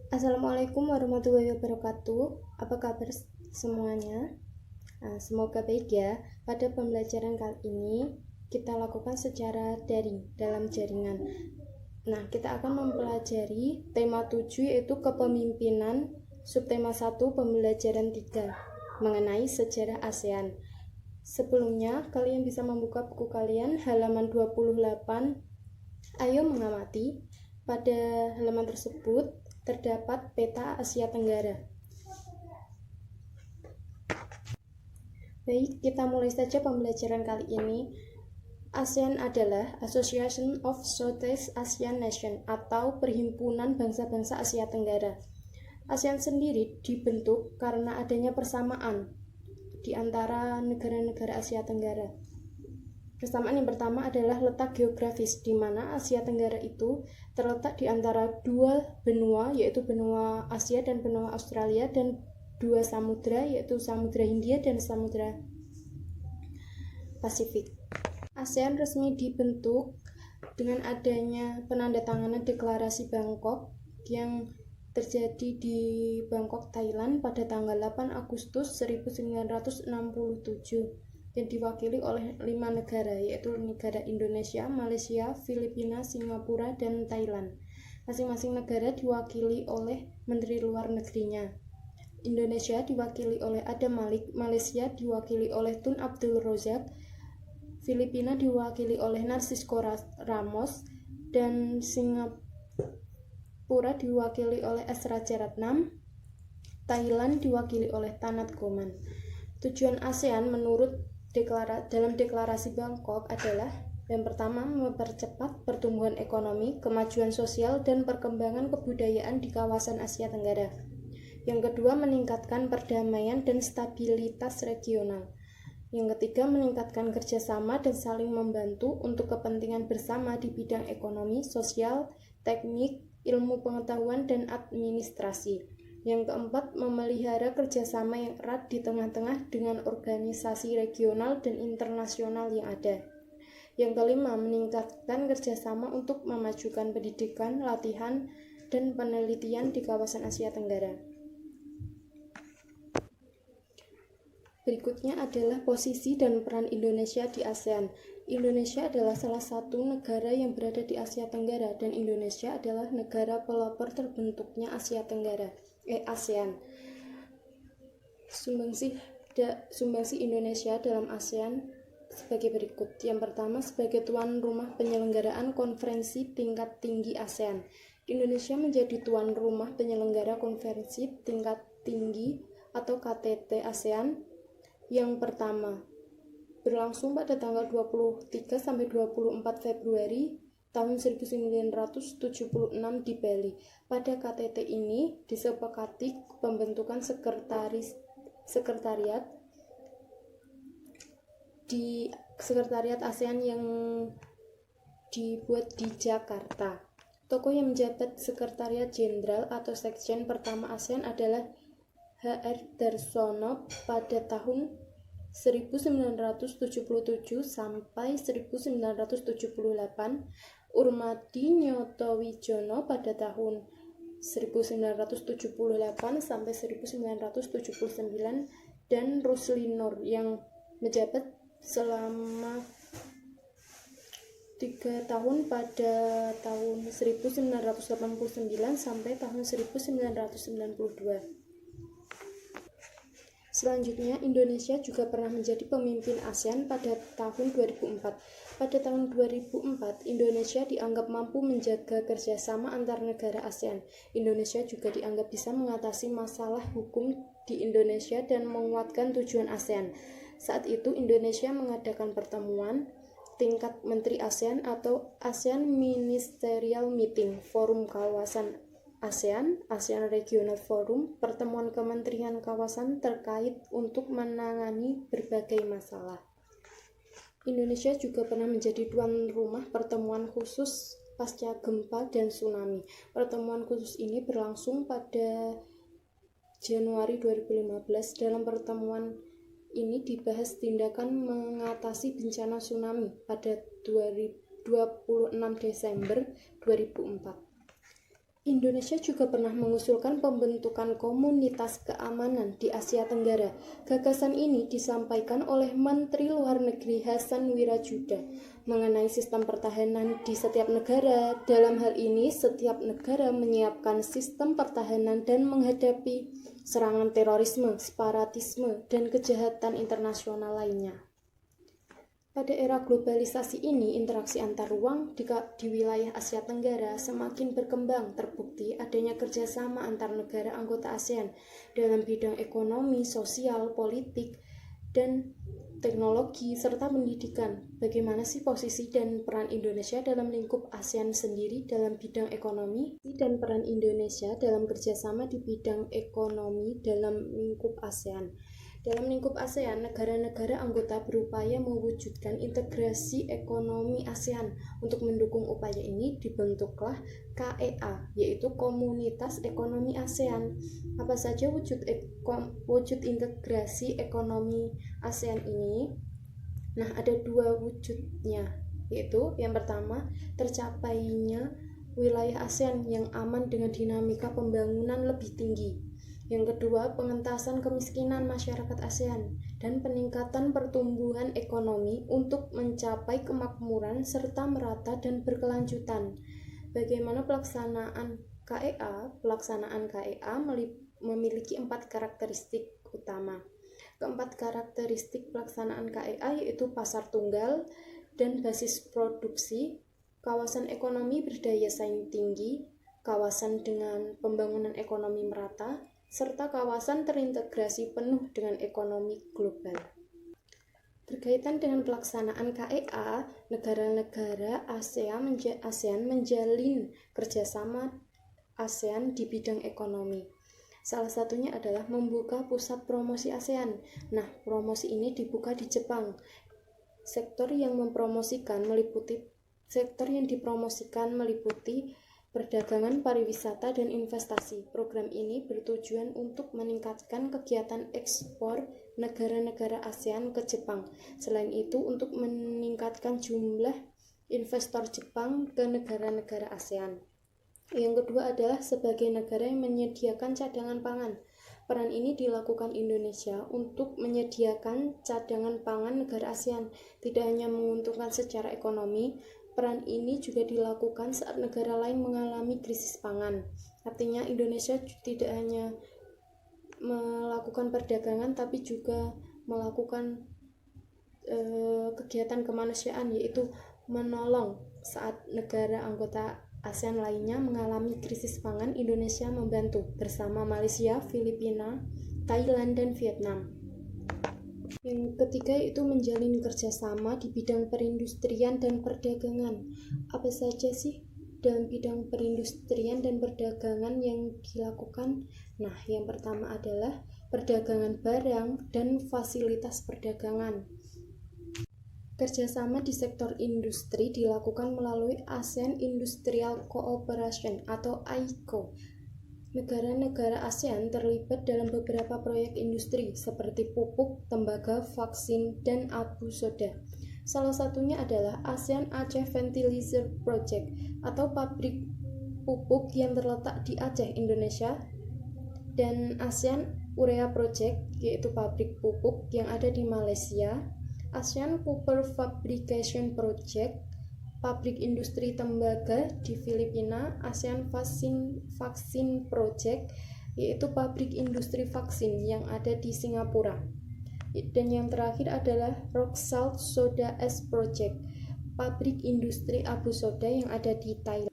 Assalamualaikum warahmatullahi wabarakatuh. Apa kabar semuanya? Semoga baik ya. Pada pembelajaran kali ini kita lakukan secara daring dalam jaringan. Kita akan mempelajari tema 7 yaitu kepemimpinan, subtema 1 pembelajaran 3 mengenai sejarah ASEAN. Sebelumnya, kalian bisa membuka buku kalian halaman 28. Ayo mengamati. Pada halaman tersebut terdapat peta Asia Tenggara. Baik, kita mulai saja pembelajaran kali ini. ASEAN adalah Association of Southeast Asian Nations atau Perhimpunan Bangsa-Bangsa Asia Tenggara. ASEAN sendiri dibentuk karena adanya persamaan di antara negara-negara Asia Tenggara. Persamaan yang pertama adalah letak geografis, di mana Asia Tenggara itu terletak di antara dua benua, yaitu benua Asia dan benua Australia, dan dua samudra, yaitu Samudra Hindia dan Samudra Pasifik. ASEAN resmi dibentuk dengan adanya penandatanganan Deklarasi Bangkok yang terjadi di Bangkok, Thailand pada tanggal 8 Agustus 1967 yang diwakili oleh 5 negara, yaitu negara Indonesia, Malaysia, Filipina, Singapura, dan Thailand. Masing-masing negara diwakili oleh Menteri Luar Negerinya. Indonesia diwakili oleh Adam Malik, Malaysia diwakili oleh Tun Abdul Razak, Filipina diwakili oleh Narcisco Ramos, dan Singapura diwakili oleh S. Rajaratnam. Thailand diwakili oleh Tanat Goman. Tujuan ASEAN menurut dalam deklarasi Bangkok adalah yang pertama, mempercepat pertumbuhan ekonomi, kemajuan sosial, dan perkembangan kebudayaan di kawasan Asia Tenggara. Yang kedua, meningkatkan perdamaian dan stabilitas regional. Yang ketiga, meningkatkan kerjasama dan saling membantu untuk kepentingan bersama di bidang ekonomi, sosial, teknik, ilmu pengetahuan, dan administrasi. Yang keempat, memelihara kerjasama yang erat di tengah-tengah dengan organisasi regional dan internasional yang ada. Yang kelima, meningkatkan kerjasama untuk memajukan pendidikan, latihan, dan penelitian di kawasan Asia Tenggara. Berikutnya adalah posisi dan peran Indonesia di ASEAN. Indonesia adalah salah satu negara yang berada di Asia Tenggara, dan Indonesia adalah negara pelopor terbentuknya Asia Tenggara. ASEAN. Sumbangsi Indonesia dalam ASEAN sebagai berikut. Yang pertama, sebagai tuan rumah penyelenggaraan konferensi tingkat tinggi ASEAN. Indonesia menjadi tuan rumah penyelenggara konferensi tingkat tinggi atau KTT ASEAN yang pertama, berlangsung pada tanggal 23 sampai 24 Februari tahun 1976 di Bali. Pada KTT ini disepakati pembentukan sekretariat ASEAN yang dibuat di Jakarta. Tokoh yang menjabat sekretariat jenderal atau sekjen pertama ASEAN adalah H.R. Darsono pada tahun 1977 sampai 1978, Urmadi Nyotowijono pada tahun 1978 sampai 1979, dan Rusli Nur yang menjabat selama 3 tahun pada tahun 1989 sampai tahun 1992. Selanjutnya, Indonesia juga pernah menjadi pemimpin ASEAN pada tahun 2004. Pada tahun 2004, Indonesia dianggap mampu menjaga kerjasama antar negara ASEAN. Indonesia juga dianggap bisa mengatasi masalah hukum di Indonesia dan menguatkan tujuan ASEAN. Saat itu, Indonesia mengadakan pertemuan tingkat Menteri ASEAN atau ASEAN Ministerial Meeting, Forum Kawasan ASEAN, ASEAN Regional Forum, pertemuan kementerian kawasan terkait untuk menangani berbagai masalah. Indonesia juga pernah menjadi tuan rumah pertemuan khusus pasca gempa dan tsunami. Pertemuan khusus ini berlangsung pada Januari 2015. Dalam pertemuan ini dibahas tindakan mengatasi bencana tsunami pada 26 Desember 2004. Indonesia juga pernah mengusulkan pembentukan komunitas keamanan di Asia Tenggara. Gagasan ini disampaikan oleh Menteri Luar Negeri Hasan Wirajuda mengenai sistem pertahanan di setiap negara. Dalam hal ini, setiap negara menyiapkan sistem pertahanan dan menghadapi serangan terorisme, separatisme, dan kejahatan internasional lainnya. Pada era globalisasi ini, interaksi antar ruang di wilayah Asia Tenggara semakin berkembang. Terbukti adanya kerjasama antar negara anggota ASEAN dalam bidang ekonomi, sosial, politik, dan teknologi, serta pendidikan. Bagaimana sih posisi dan peran Indonesia dalam lingkup ASEAN sendiri dalam bidang ekonomi, dan peran Indonesia dalam kerjasama di bidang ekonomi dalam lingkup ASEAN? Dalam lingkup ASEAN, negara-negara anggota berupaya mewujudkan integrasi ekonomi ASEAN. Untuk mendukung upaya ini dibentuklah KEA, yaitu Komunitas Ekonomi ASEAN. Apa saja wujud integrasi ekonomi ASEAN ini? Nah, ada dua wujudnya, yaitu yang pertama, tercapainya wilayah ASEAN yang aman dengan dinamika pembangunan lebih tinggi. Yang kedua, pengentasan kemiskinan masyarakat ASEAN dan peningkatan pertumbuhan ekonomi untuk mencapai kemakmuran serta merata dan berkelanjutan. Bagaimana pelaksanaan KEA? Pelaksanaan KEA memiliki 4 karakteristik utama. Keempat karakteristik pelaksanaan KEA yaitu pasar tunggal dan basis produksi, kawasan ekonomi berdaya saing tinggi, kawasan dengan pembangunan ekonomi merata, serta kawasan terintegrasi penuh dengan ekonomi global. Berkaitan dengan pelaksanaan KEA, negara-negara ASEAN menjalin kerjasama ASEAN di bidang ekonomi. Salah satunya adalah membuka pusat promosi ASEAN. Nah, promosi ini dibuka di Jepang. Sektor yang dipromosikan meliputi perdagangan, pariwisata, dan investasi. Program ini bertujuan untuk meningkatkan kegiatan ekspor negara-negara ASEAN ke Jepang. Selain itu, untuk meningkatkan jumlah investor Jepang ke negara-negara ASEAN. Yang kedua adalah sebagai negara yang menyediakan cadangan pangan. Peran ini dilakukan Indonesia untuk menyediakan cadangan pangan negara ASEAN. Tidak hanya menguntungkan secara ekonomi, peran ini juga dilakukan saat negara lain mengalami krisis pangan. Artinya Indonesia tidak hanya melakukan perdagangan tapi juga melakukan kegiatan kemanusiaan, yaitu menolong saat negara anggota ASEAN lainnya mengalami krisis pangan. Indonesia membantu bersama Malaysia, Filipina, Thailand, dan Vietnam. Yang ketiga itu menjalin kerjasama di bidang perindustrian dan perdagangan. Apa saja sih dalam bidang perindustrian dan perdagangan yang dilakukan? Nah, yang pertama adalah perdagangan barang dan fasilitas perdagangan. Kerjasama di sektor industri dilakukan melalui ASEAN Industrial Cooperation atau AICO. Negara-negara ASEAN terlibat dalam beberapa proyek industri seperti pupuk, tembaga, vaksin, dan abu soda. Salah satunya adalah ASEAN Aceh Fertilizer Project atau pabrik pupuk yang terletak di Aceh, Indonesia, dan ASEAN Urea Project yaitu pabrik pupuk yang ada di Malaysia, ASEAN Copper Fabrication Project pabrik industri tembaga di Filipina, ASEAN Vaksin Project yaitu pabrik industri vaksin yang ada di Singapura. Dan yang terakhir adalah Rock Salt Soda Ash Project, pabrik industri abu soda yang ada di Thailand.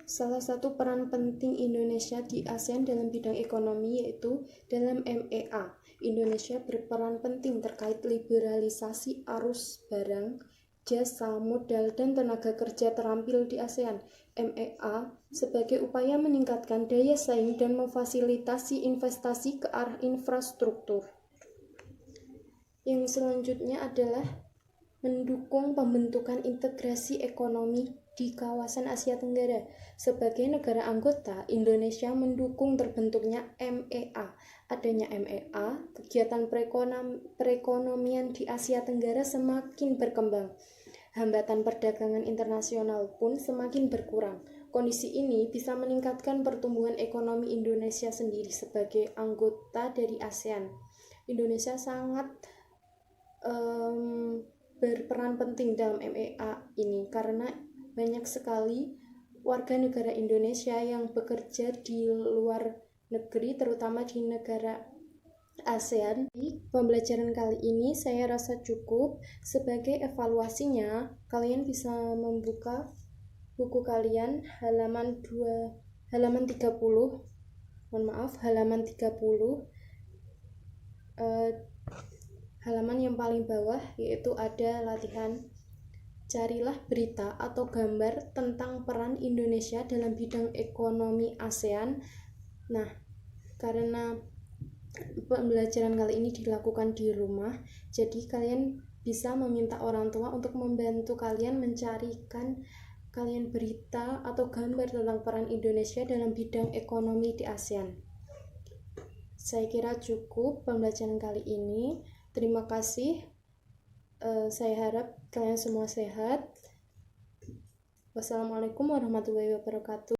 Salah satu peran penting Indonesia di ASEAN dalam bidang ekonomi yaitu dalam MEA. Indonesia berperan penting terkait liberalisasi arus barang, jasa, modal, dan tenaga kerja terampil di ASEAN. MEA sebagai upaya meningkatkan daya saing dan memfasilitasi investasi ke arah infrastruktur. Yang selanjutnya adalah mendukung pembentukan integrasi ekonomi di kawasan Asia Tenggara. Sebagai negara anggota, Indonesia mendukung terbentuknya MEA. Adanya MEA, kegiatan perekonomian di Asia Tenggara semakin berkembang. Hambatan perdagangan internasional pun semakin berkurang. Kondisi ini bisa meningkatkan pertumbuhan ekonomi Indonesia sendiri sebagai anggota dari ASEAN. Indonesia sangat berperan penting dalam MEA ini karena banyak sekali warga negara Indonesia yang bekerja di luar negeri, terutama di negara ASEAN. Di pembelajaran kali ini saya rasa cukup. Sebagai evaluasinya, kalian bisa membuka buku kalian halaman 30. Halaman 30. Halaman yang paling bawah yaitu ada latihan carilah berita atau gambar tentang peran Indonesia dalam bidang ekonomi ASEAN. Nah, karena pembelajaran kali ini dilakukan di rumah, jadi kalian bisa meminta orang tua untuk membantu kalian mencarikan kalian berita atau gambar tentang peran Indonesia dalam bidang ekonomi di ASEAN. Saya kira cukup pembelajaran kali ini. Terima kasih. Saya harap kalian semua sehat. Wassalamualaikum warahmatullahi wabarakatuh.